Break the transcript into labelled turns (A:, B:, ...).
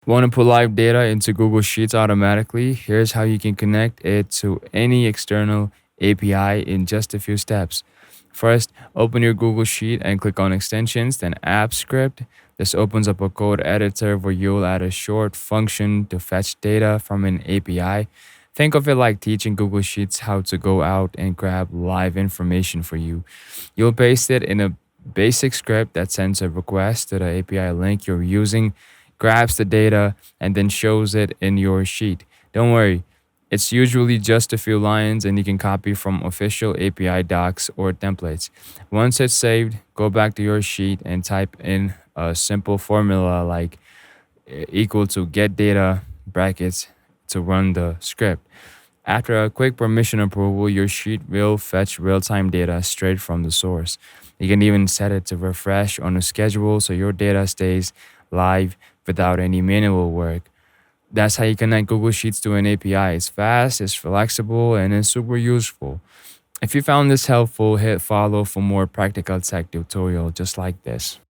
A: Want to put live data into Google Sheets automatically? Here's how you can connect it to any external API in just a few steps. First, open your Google Sheet and click on Extensions, then App Script. This opens up a code editor where you'll add a short function to fetch data from an API. Think of it like teaching Google Sheets how to go out and grab live information for you. You'll paste it in a basic script that sends a request to the API link you're using, grabs the data, and then shows it in your sheet. Don't worry, it's usually just a few lines and you can copy from official API docs or templates. Once it's saved, go back to your sheet and type in a simple formula like equal to get data brackets to run the script. After a quick permission approval, your sheet will fetch real time data straight from the source. You can even set it to refresh on a schedule so your data stays live without any manual work. That's how you connect Google Sheets to an API. It's fast, it's flexible, and it's super useful. If you found this helpful, hit follow for more practical tech tutorial just like this.